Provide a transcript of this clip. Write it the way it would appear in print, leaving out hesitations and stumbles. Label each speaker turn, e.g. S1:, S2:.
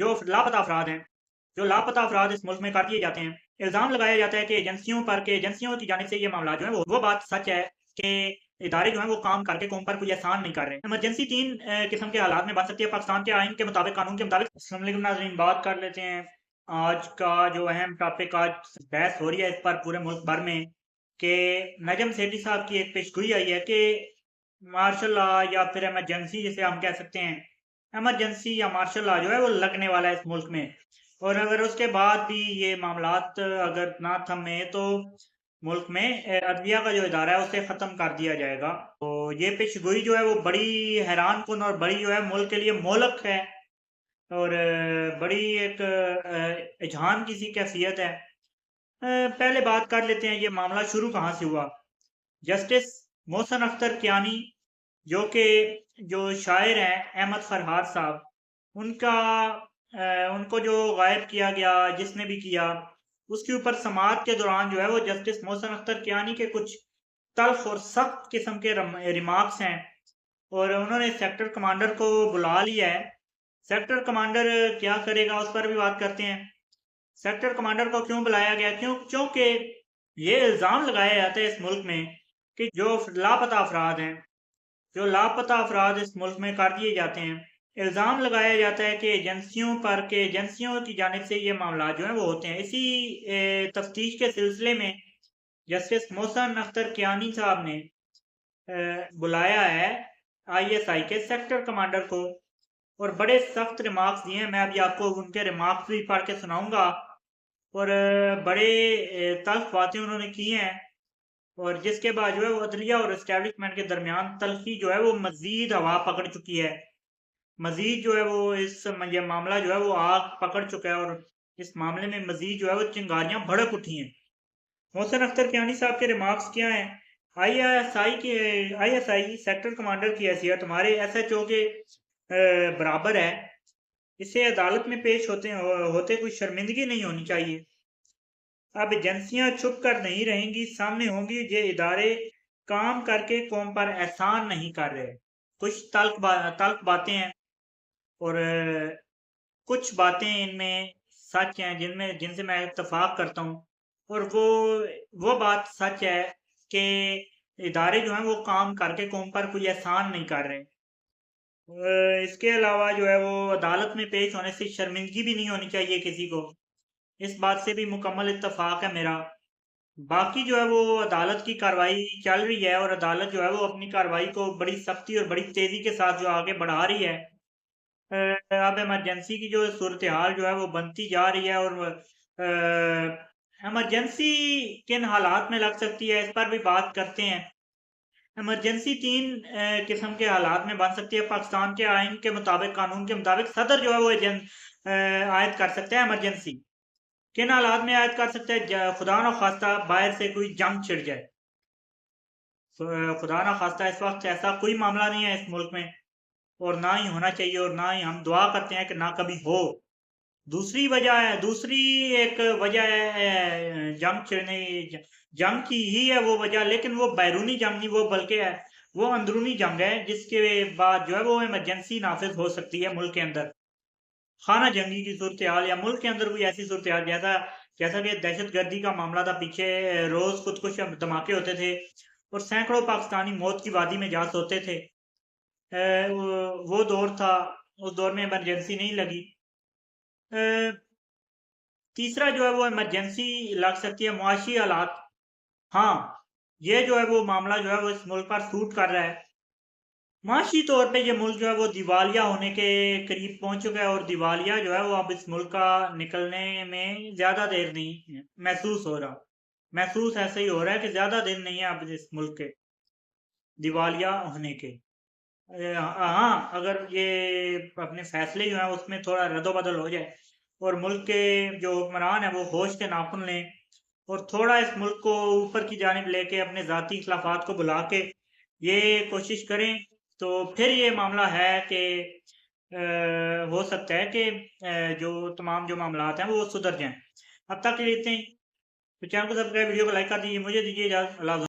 S1: जो लापता अफराद हैं, जो लापता अफराद इस मुल्क में कर दिए जाते हैं। इल्ज़ाम लगाया जाता है कि एजेंसियों पर कि एजेंसियों की जानिब से ये मामला जो है वो बात सच है कि इदारे जो हैं वो काम करके कौम पर कोई एहसान नहीं कर रहे। इमरजेंसी 3 किस्म के हालात में बन सकती है पाकिस्तान के आइन के मुताबिक, कानून के मुताबिक। अस्सलाम वालेकुम नाज़रीन, बात कर लेते हैं आज का जो अहम टॉपिक, आज बहस हो रही है इस पर पूरे मुल्क भर में कि नजम सेठी साहब की एक पेशगोई आई है कि मार्शल लॉ या फिर इमरजेंसी जिसे हम कह सकते हैं, इमरजेंसी या मार्शल लॉ जो है वो लगने वाला है इस मुल्क में। और अगर उसके बाद भी ये मामलात अगर ना थमे तो मुल्क में अदलिया का जो इदारा है उसे ख़त्म कर दिया जाएगा। तो ये पेशगोई जो है वो बड़ी हैरान कुन और बड़ी जो है मुल्क के लिए मोहलक है, और बड़ी एक इजहान की सी कैफियत है। पहले बात कर लेते हैं ये मामला शुरू कहाँ से हुआ। जस्टिस मोहसन अख्तर कियानी, जो कि जो शायर हैं अहमद फरहाद साहब, उनका उनको जो गायब किया गया, जिसने भी किया, उसके ऊपर समाअत के दौरान जो है वो जस्टिस मोहसन अख्तर कियानी के कुछ तल्ख और सख्त किस्म के रिमार्क्स हैं, और उन्होंने सेक्टर कमांडर को बुला लिया है। सेक्टर कमांडर क्या करेगा उस पर भी बात करते हैं। सेक्टर कमांडर को क्यों बुलाया गया? क्योंकि ये इल्ज़ाम लगाया जाता है इस मुल्क में कि जो लापता अफराद हैं, जो लापता अफराद इस मुल्क में कर दिए जाते हैं, इल्ज़ाम लगाया जाता है कि एजेंसियों पर के एजेंसियों की जानिब से ये मामला जो है वो होते हैं। इसी तफ्तीश के सिलसिले में जस्टिस मोहसन अख्तर कियानी साहब ने बुलाया है ISI के सेक्टर कमांडर को, और बड़े सख्त रिमार्क्स दिए हैं। मैं अभी आपको उनके रिमार्क्स भी पढ़ के सुनाऊंगा, और बड़े तल्ख बातें उन्होंने की हैं, और जिसके बाद जो है वो अदलिया और एस्टेब्लिशमेंट के दरमियान तल्खी जो है वो मजीद हवा पकड़ चुकी है। मजीद जो है वो ये मामला जो है वो आग पकड़ चुका है, और इस मामले में मजीद जो है वो चिंगारियां भड़क उठी हैं। मोहसन अख्तर कियानी साहब के रिमार्क्स क्या हैं? ISI सेक्टर कमांडर की हैसियत हमारे SHO के बराबर है। इसे अदालत में पेश होते कोई शर्मिंदगी नहीं होनी चाहिए। अब एजेंसियां छुप कर नहीं रहेंगी, सामने होंगी। ये इदारे काम करके कौम पर एहसान नहीं कर रहे। कुछ तल्ख बातें हैं, और कुछ बातें इनमें सच हैं जिनसे मैं इत्तेफाक करता हूँ, और वो बात सच है कि इदारे जो हैं वो काम करके कौम पर कोई एहसान नहीं कर रहे। इसके अलावा जो है वो अदालत में पेश होने से शर्मिंदगी भी नहीं होनी चाहिए किसी को। इस बात से भी मुकम्मल इत्तेफाक है मेरा। बाकी जो है वो अदालत की कार्रवाई चल रही है, और अदालत जो है वो अपनी कार्रवाई को बड़ी सख्ती और बड़ी तेजी के साथ जो आगे बढ़ा रही है। अब इमरजेंसी की जो सूरत हाल जो है वो बनती जा रही है, और इमरजेंसी किन हालात में लग सकती है इस पर भी बात करते हैं। इमरजेंसी 3 किस्म के हालात में बन सकती है पाकिस्तान के आइन के मुताबिक, कानून के मुताबिक। सदर जो है वो आयद कर सकता है इमरजेंसी। किन हालात में आयद कर सकता है? खुदा न खास्ता बाहर से कोई जंग छिड़ जाए, खुदा न खास्ता इस वक्त ऐसा कोई मामला नहीं है इस मुल्क में, और ना ही होना चाहिए, और ना ही हम दुआ करते हैं कि ना कभी हो। दूसरी एक वजह है जंग छिड़ने, जंग की ही है वो वजह, लेकिन वो बैरूनी जंग नहीं, वो बल्कि है वो अंदरूनी जंग है, जिसके बाद जो है वो इमरजेंसी नाफिज हो सकती है मुल्क के अंदर। खाना जंगी की सूरत हाल, या मुल्क के अंदर कोई ऐसी सूरत हाल, जैसा जैसा कि दहशत गर्दी का मामला था पीछे, रोज खुदकुश धमाके होते थे, और सैकड़ों पाकिस्तानी मौत की वादी में जा सोते थे। वो दौर था, उस दौर में इमरजेंसी नहीं लगी। तीसरा जो है वो इमरजेंसी लग सकती है मुआशी हालात। हाँ, ये जो है वो मामला जो है वो इस मुल्क पर सूट कर रहा है। माशी तौर पे ये मुल्क जो है वो दिवालिया होने के करीब पहुंच चुका है, और दिवालिया जो है वो अब इस मुल्क का निकलने में ज्यादा देर नहीं है महसूस हो रहा। महसूस ऐसे ही हो रहा है कि ज्यादा दिन नहीं है अब इस मुल्क के दिवालिया होने के। हाँ, अगर ये अपने फैसले जो हैं उसमें थोड़ा रद्दोबदल हो जाए, और मुल्क के जो हुक्मरान है वो होश के नाखुन लें, और थोड़ा इस मुल्क को ऊपर की जानिब लेके अपने ज़ाती इख्लाफात को बुला के ये कोशिश करें, तो फिर ये मामला है कि हो सकता है कि जो तमाम जो मामलात हैं वो सुधर जाएं। अब तक के लिए इतने ही। तो चैनल को सब्सक्राइब, वीडियो को लाइक कर दीजिए। मुझे दीजिए इजाज़त। अल्लाह हाफ़िज़।